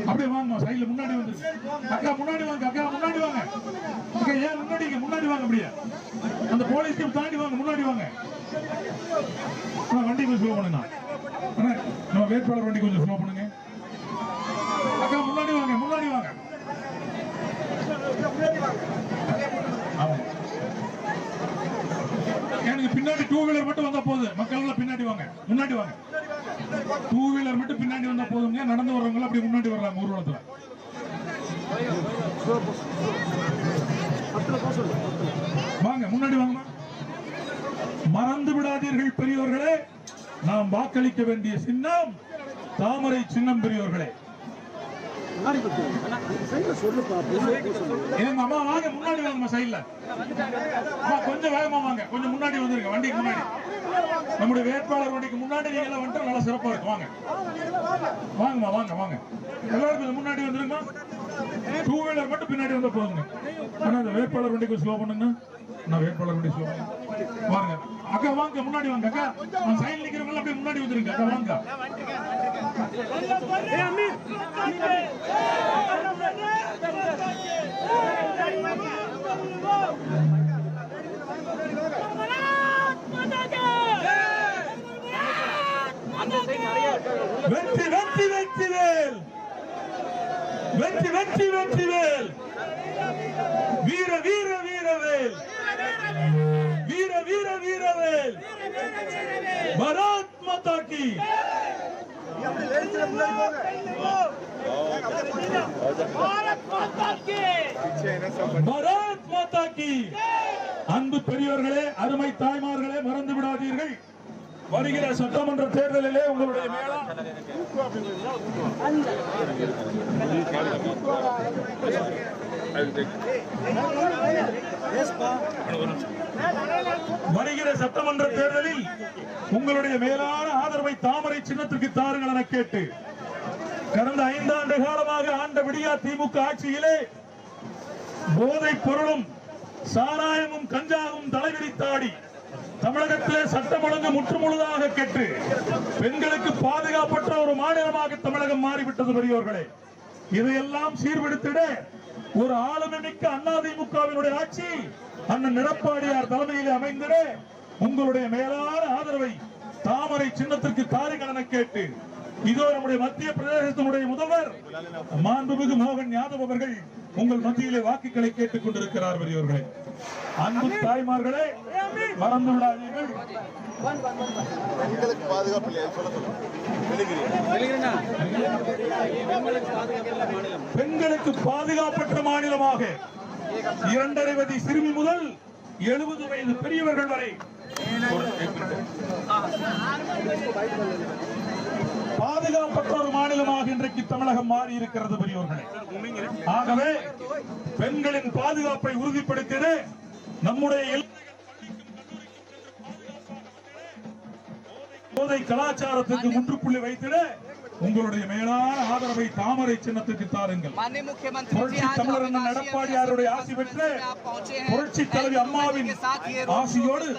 அப்படியே வாங்க சைடுல முன்னாடி வந்து அக்கா முன்னாடி வாங்க அக்கா முன்னாடி வாங்க அக்கா ஏன் முன்னாடி வாங்க அப்படியே அந்த போலீஸ் டீம் தாண்டி வாங்க முன்னாடி வாங்க வண்டி கொஞ்சம் ஸ்லோ பண்ணுங்க நம்ம வேட்பாளர் வண்டி கொஞ்சம் ஸ்லோ பண்ணுங்க அக்கா முன்னாடி வாங்க எனக்கு பின்னாடி டூ வீலர் மட்டும் வந்தா போதும் மக்கள் எல்லாம் பின்னாடி வாங்க முன்னாடி வாங்க டூ வீலர் மட்டும் பின்னாடி வந்தா போதுங்க நடந்து வர்றவங்க அப்படி முன்னாடி வர்றாங்க ஊர்வலத்துல வாங்க முன்னாடி வாங்க மறந்து விடாதீர்கள் பெரியோர்களே நாம் வாக்களிக்க வேண்டிய சின்னம் தாமரை சின்னம் பெரியோர்களே அம்மா வாங்க முன்னாடி வாங்க சைட்ல கொஞ்சம் வேகமா வாங்க கொஞ்சம் முன்னாடி வந்துருங்க வண்டிக்கு முன்னாடி நம்முடைய வேட்பாளர் வண்டிக்கு முன்னாடி நீங்க எல்லாம் வந்துட்டு நல்லா சிறப்பா இருக்கு வாங்க வாங்கம்மா வாங்க எல்லாரும் கொஞ்சம் முன்னாடி வந்துருங்க டூ வீலர் மட்டும் பின்னாடி வந்தா போதுங்க ஆனா அந்த வேட்பாளர் வண்டிக்கு ஸ்லோ பண்ணுங்க நான் வேட்பாளர் வண்டி ஸ்லோ வாங்க அக்கா வாங்க முன்னாடி வாங்க அக்கா சைட்ல நிக்கிறவங்க அப்படியே முன்னாடி வந்துருங்க அக்கா வாங்க வெற்றி வெற்றி வெற்றிவேல் வெற்றி வெற்றி வெற்றிவேல் வீர வீர வீரவேல் வீர வீர வீரவேல் பாரத் மாதா கி பாரத் மாதா கி அன்பு பெரியோர்களே அருமை தாய்மார்களே மறந்து விடாதீர்கள் வருகிற சட்டமன்ற தேர்தலிலே உங்களுடைய மேளம் வருகிற சட்டமன்ற தேர்தலில் உங்களுடைய மேலான ஆதரவை தாமரை சின்னத்திற்கு தாருங்கள் என கேட்டு கடந்த 5 ஆண்டு காலமாக ஆண்ட விடியா திமுக ஆட்சியிலே போதைப் பொருளும் சாராயமும் கஞ்சாவும் தலைவிரித்தாடி தமிழகத்திலே சட்டம் ஒழுங்கு முற்றுமுழுதாக கெட்டு பெண்களுக்கு பாதுகாப்பற்ற ஒரு மாநிலமாக தமிழகம் மாறிவிட்டது பெரியோர்களே இதையெல்லாம் சீர்படுத்திட ஒரு ஆளுமைமிக்க அதிமுகவினுடைய ஆட்சி அண்ணன் எடப்பாடியார் தலைமையில் அமைந்திட உங்களுடைய மேலான ஆதரவை தாமரை சின்னத்திற்கு தாருங்கள் என கேட்டு இதோ நம்முடைய மத்திய பிரதேசத்தினுடைய முதல்வர் மாண்புமிகு மோகன் யாதவ் அவர்கள் உங்கள் மத்தியிலே வாக்குகளை கேட்டுக் கொண்டிருக்கிறார் பெரியவர்களே அன்பு தாய்மார்களே மறந்து விடாதீர்கள் பெண்களுக்கு பாதுகாப்பற்ற மாநிலமாக 2.5 வயது சிறுமி முதல் 70 வயது பெரியவர்கள் வரை பாதுகாப்பற்ற ஒரு மாநிலமாக இன்றைக்கு தமிழகம் மாறி இருக்கிறது பெரியவர்களே ஆகவே பெண்களின் பாதுகாப்பை உறுதிப்படுத்திட நம்முடைய போதை கலாச்சாரத்துக்கு முற்றுப்புள்ளி வைத்திட உங்களுடைய மேலான ஆதரவை தாமரை சின்னத்துக்கு தாருங்கள் புரட்சி தமிழர் எடப்பாடியாருடைய ஆசி பெற்று புரட்சி தலைவி அம்மாவின் ஆசியோடு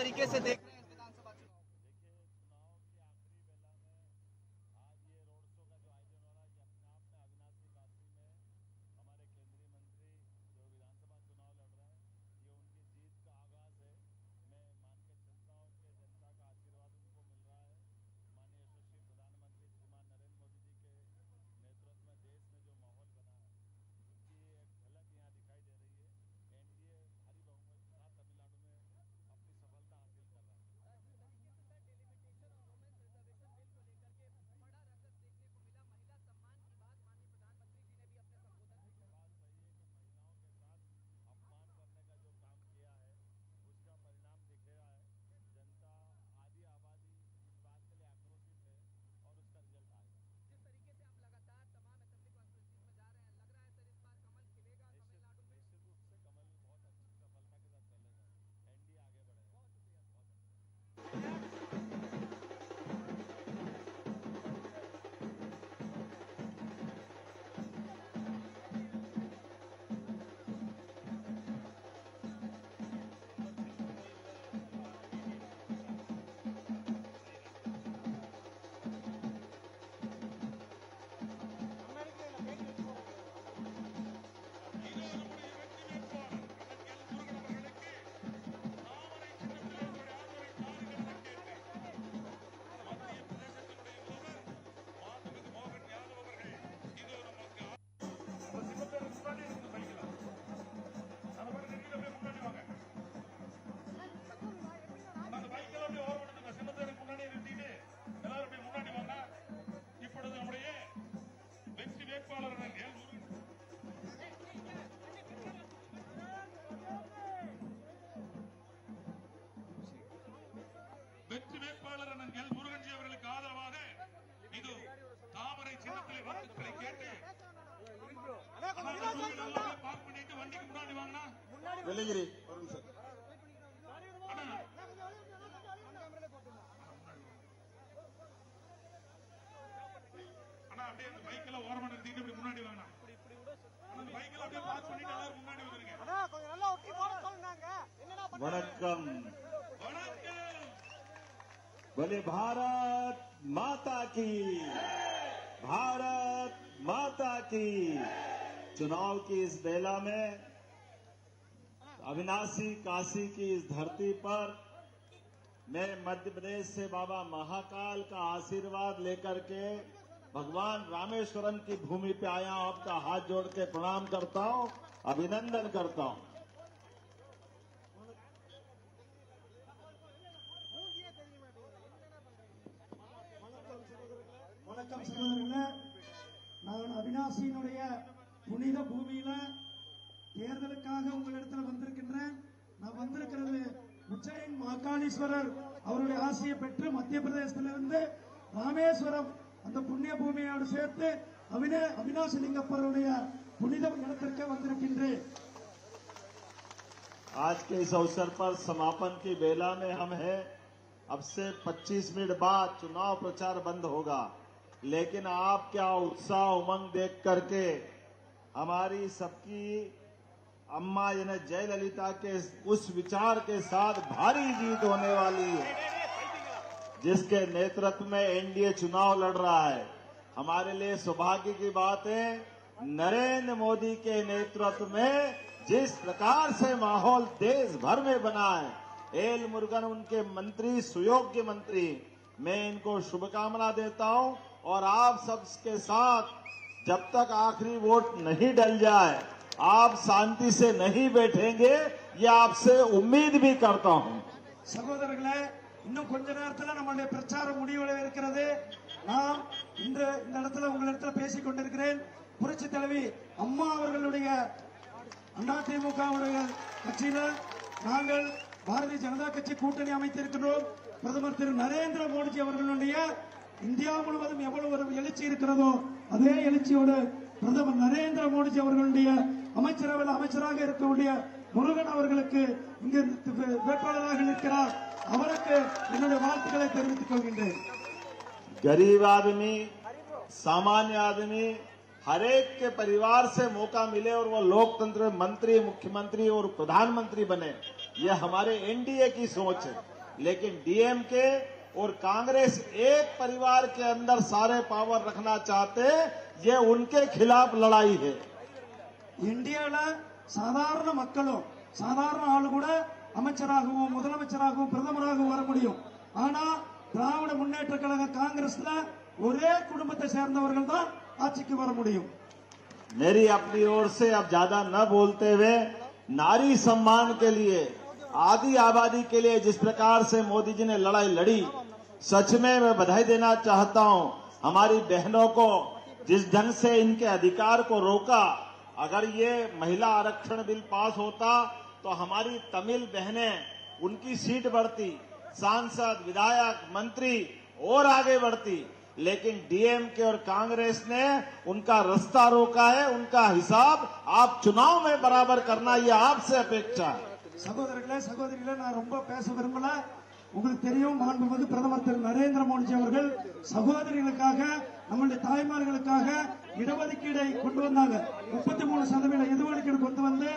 வேட்பாளர் அண்ணன் எல் முருகன்ஜி அவர்களுக்கு ஆதரவாக இது தாமரை சின்னத்தில் வாக்குகளை கேட்டு பார்க் பண்ணிட்டு வண்டிக்கு முன்னாடி வாங்கினா வெள்ளங்கிரி அண்ணா அப்படியே அந்த பைக்ல ஓரமா நிறுத்திட்டு இப்படி முன்னாடி வாங்கினா அந்த பைக்ல அப்படியே பார்க் பண்ணிட்டு எல்லாரும் முன்னாடி வந்துருங்க. वणक्कम வணக்கம். बोले भारत माता की, भारत माता की। चुनाव की इस बेला में अविनाशी काशी की इस धरती पर मैं मध्य प्रदेश से बाबा महाकाल का आशीर्वाद लेकर के भगवान रामेश्वरम की भूमि पे आया हूं। आपका हाथ जोड़ के प्रणाम करता हूं, अभिनंदन करता हूं। வணக்கம் சகோதரர்களே, நான் அவினாசியினுடைய புனித பூமியில தேர்தலுக்காக உங்களிடத்துல வந்திருக்கின்றேன். நான் வந்திருக்கிறது உஜ்ஜைன் மகாகாளீஸ்வரர் அவருடைய ஆசையை பெற்று மத்திய பிரதேசத்திலிருந்து ராமேஸ்வரம் அந்த புண்ணிய பூமியோடு சேர்த்து அவினாசி லிங்கப்பருடைய புனித இடத்திற்கு வந்திருக்கின்றேன். आज के इस अवसर पर समापन की बेला में हम हैं। अब से 25 मिनट बाद चुनाव प्रचार बंद होगा, लेकिन आप क्या उत्साह उमंग देख करके हमारी सबकी अम्मा यानी जयललिता के उस विचार के साथ भारी जीत होने वाली है, जिसके नेतृत्व में एनडीए चुनाव लड़ रहा है। हमारे लिए सौभाग्य की बात है, नरेंद्र मोदी के नेतृत्व में जिस प्रकार से माहौल देश भर में बना है, एल मुरुगन उनके मंत्री, सुयोग्य मंत्री, मैं इनको शुभकामना देता हूं। और आप सबके साथ जब तक आखिरी वोट नहीं डल जाए आप शांति से नहीं बैठेंगे, ये आपसे उम्मीद भी करता हूं। சகோதரர்களே, இன்னும் கொஞ்ச நேரத்தில் நம்மளுடைய பிரச்சாரம் முடிவுல இருக்கிறது. நான் இன்று இந்த இடத்துல உங்களிடத்தில் பேசிக் கொண்டிருக்கிறேன். புரட்சி தலைவி அம்மா அவர்களுடைய அதிமுக கட்சியில நாங்கள் பாரதிய ஜனதா கட்சி கூட்டணி அமைத்திருக்கிறோம். பிரதமர் திரு நரேந்திர மோடிஜி அவர்களுடைய இந்தியா முழுவதும் எவ்வளவு ஒரு எழுச்சி இருக்கிறதோ அதே எழுச்சியோடு பிரதமர் நரேந்திர மோடிஜி அவர்களுடைய அமைச்சரவையில் அமைச்சராக இருக்கக்கூடிய முருகன் அவர்களுக்கு இங்கு வேட்பாளராக நிற்கிறார். அவருக்கு என்னுடைய வாழ்த்துக்களை தெரிவித்துக் கொள்கின்றேன். गरीब आदमी, सामान्य आदमी, हर एक के परिवार से मौका मिले और वो लोकतंत्र में मंत्री, मुख्यमंत्री और प्रधानमंत्री बने, ये हमारे एनडीए की सोच है। लेकिन डीएमके और कांग्रेस एक परिवार के अंदर सारे पावर रखना चाहते, ये उनके खिलाफ लड़ाई है। இந்தியால சாதாரண மக்களும் சாதாரண ஆளு கூட அமைச்சராகவும் முதலமைச்சராகவும் பிரதமராகவும் வர முடியும். ஆனா திராவிட முன்னேற்ற கழக காங்கிரஸ்ல ஒரே குடும்பத்தை சேர்ந்தவர்கள் தான் ஆட்சிக்கு வர முடியும். मेरी अपनी ओर से अब ज्यादा न बोलते हुए नारी सम्मान के लिए, आदि आबादी के लिए जिस प्रकार से मोदी जी ने लड़ाई लड़ी, सच में मैं बधाई देना चाहता हूं। हमारी बहनों को जिस ढंग से इनके अधिकार को रोका, अगर ये महिला आरक्षण बिल पास होता तो हमारी तमिल बहनें, उनकी सीट बढ़ती, सांसद, विधायक, मंत्री और आगे बढ़ती। लेकिन डीएमके और कांग्रेस ने उनका रास्ता रोका है। उनका हिसाब आप चुनाव में बराबर करना, ये आपसे अपेक्षा है। சகோதரர்களே, சகோதரிகளே, நான் ரொம்ப பேச விரும்பல. உங்களுக்கு தெரியும், மாண்புமிகு பிரதமர் திரு நரேந்திர மோடிஜி அவர்கள் சகோதரிகளுக்காக, நம்முடைய தாய்மார்களுக்காக இடஒதுக்கீடை கொண்டு வந்தாங்க. 33% இடஒதுக்கீடு கொண்டு வந்து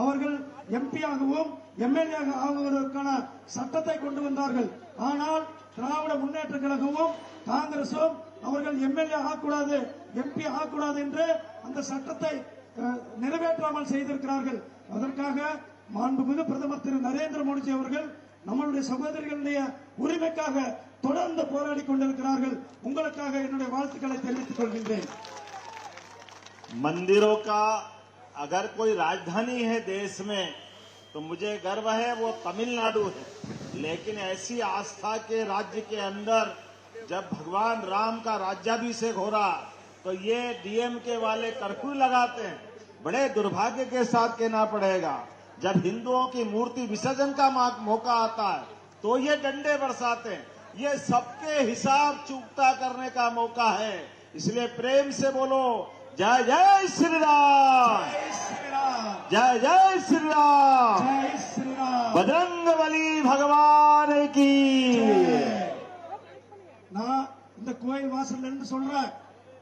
அவர்கள் எம்பி ஆகவும் எம்எல்ஏ ஆகுவதற்கான சட்டத்தை கொண்டு வந்தார்கள். ஆனால் திராவிட முன்னேற்ற கழகமும் காங்கிரசும் அவர்கள் எம்எல்ஏ ஆகக்கூடாது, எம்பி ஆகக்கூடாது என்று அந்த சட்டத்தை நிறைவேற்றாமல் செய்திருக்கிறார்கள். அதற்காக மாண்புமிகு பிரதமர் திரு நரேந்திர மோடிஜி அவர்கள் நம்மளுடைய சகோதரிகளுடைய உரிமைக்காக தொடர்ந்து போராடி கொண்டிருக்கிறார்கள். உங்களுக்காக என்னுடைய வாழ்த்துக்களை தெரிவித்துக் கொள்கின்றேன். मंदिरों का अगर कोई राजधानी है देश में तो मुझे गर्व है, वो तमिलनाडु है। लेकिन ऐसी आस्था के राज्य के अंदर जब भगवान राम का राज्याभिषेक हो रहा तो ये डीएमके वाले कर्फ्यू लगाते हैं। बड़े दुर्भाग्य के साथ कहना पड़ेगा, जब हिंदुओं की मूर्ति विसर्जन का मौका आता है तो ये डंडे बरसाते हैं। ये सबके हिसाब चुकता करने का मौका है। इसलिए प्रेम से बोलो जय जय श्री राम, जय श्री राम, जय जय श्री राम, जय श्री राम. बजरंगबली भगवान की। நான் இந்த கோயில் வாசல்ல இருந்து சொல்றேன்,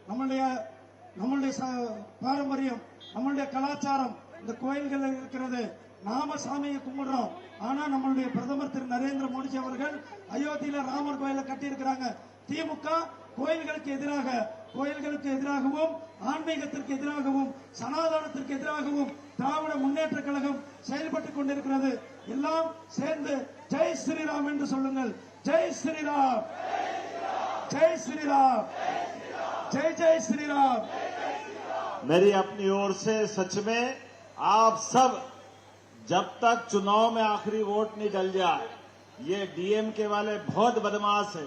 நம்மளுடைய பாரம்பரியம், நம்மளுடைய கலாச்சாரம் இந்த கோயில்கள் இருக்கிறது. நாம சாமியை கும்பிடுறோம். ஆனா நம்மளுடைய பிரதமர் திரு நரேந்திர மோடி அவர்கள் அயோத்தியில ராமர் கோயிலை கட்டி இருக்கிறாங்க. திமுக கோயில்களுக்கு எதிராகவும் ஆன்மீகத்திற்கு எதிராகவும் சனாதனத்திற்கு எதிராகவும் திராவிட முன்னேற்ற கழகம் செயல்பட்டுக் கொண்டிருக்கிறது. எல்லாம் சேர்ந்து ஜெய் ஸ்ரீராம் என்று சொல்லுங்கள். ஜெய் ஸ்ரீராம், जय श्री राम, जय जय श्री राम. मेरी अपनी ओर से सच में आप सब जब तक चुनाव में आखिरी वोट नहीं डल जाए, ये डीएमके वाले बहुत बदमाश है,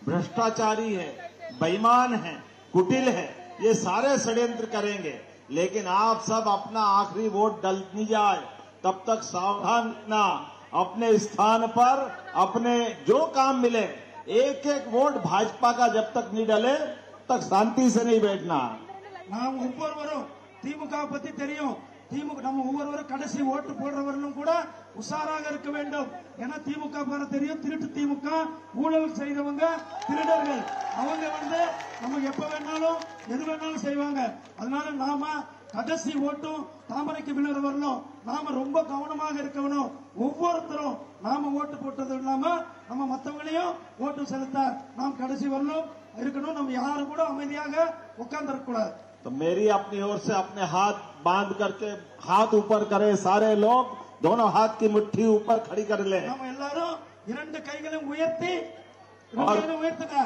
भ्रष्टाचारी है, बेईमान है, कुटिल है, ये सारे षड्यंत्र करेंगे. लेकिन आप सब अपना आखिरी वोट डल नहीं जाए तब तक सावधान रहना. अपने स्थान पर अपने जो काम मिले एक एक वोट भाजपा का जब तक नहीं डले तक शांति से नहीं बैठना. நாம் ஒவ்வொருவரும் திமுக பத்தி தெரியும். திமுக நம்ம ஒவ்வொருவரும் கடைசி ஓட்டு போடுறவர்களும் கூட உஷாராக இருக்க வேண்டும். ஏன்னா திமுக பேர தெரியும், திருட்டு திமுக, ஊழல் செய்தவங்க திருடர்கள். அவங்க நமக்கு எப்ப வேணாலும் எது வேணாலும் செய்வாங்க. அதனால நாம கடைசி ஓட்டும் தாமரைக்கு விழுற வரணும். நாம ரொம்ப கவனமாக இருக்கணும். ஒவ்வொருத்தரும் நாம ஓட்டு போட்டது இல்லாம நம்ம மத்தவங்களையும் ஓட்டு செலுத்த நாம் கடைசி வரணும் இருக்கணும். நம்ம யாரும் கூட அமைதியாக உட்கார்ந்து இருக்கக்கூடாது. तो मेरी अपनी ओर से अपने हाथ बांध करके हाथ ऊपर करे सारे लोग, दोनों हाथ की मुट्ठी ऊपर खड़ी कर ले. நம்ம எல்லாரும் இரண்டு கைகளையும் உயர்த்தி உயர்த்துங்க.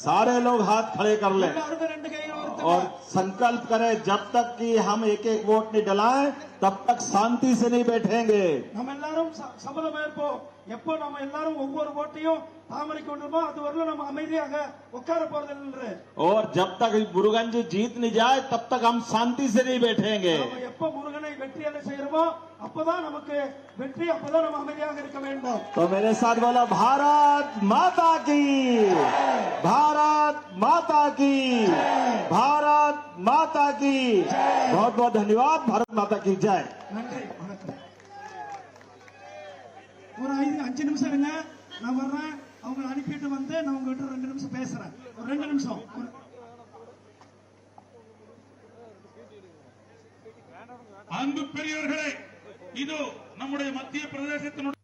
सारे लोग हाथ खड़े कर ले எல்லாரும் ரெண்டு கைகளை உயர்த்துங்க. और संकल्प करें जब तक कि हम एक एक वोट नहीं डलाएं तब तक शांति से नहीं बैठेंगे. நம்ம எல்லாரும் சபதம் ஏற்போம். எப்போ நம்ம எல்லாரும் ஒவ்வொரு ஓட்டையும் தாமரைக்கு கொண்டுமோ அது வரல நம்ம அமைதியாக உட்கார போறதில்லை. और जब तक मुरुगन जी जीत नहीं जाए तब तक हम शांति से नहीं बैठेंगे. நம்ம எப்போ முருகனை வெற்றியாக செய்யறோமோ அப்பதான் நமக்கு வெற்றி, அப்பதான் நம்ம அமைதியாக இருக்க வேண்டும். तो मेरे साथ बोला भारत माता की, भारत माता की, भारत माता की. बहुत बहुत धन्यवाद. भारत माता की जय. நன்றி, வணக்கம். ஒரு 5 நிமிஷம் இருங்க, நான் வர்றேன். அவங்க அனுப்பிட்டு வந்து நான் உங்ககிட்ட 2 நிமிஷம் பேசுறேன். ஒரு 2 நிமிஷம். அன்பு பெரியவர்களே, இதோ நம்முடைய மத்திய பிரதேசத்தினுடைய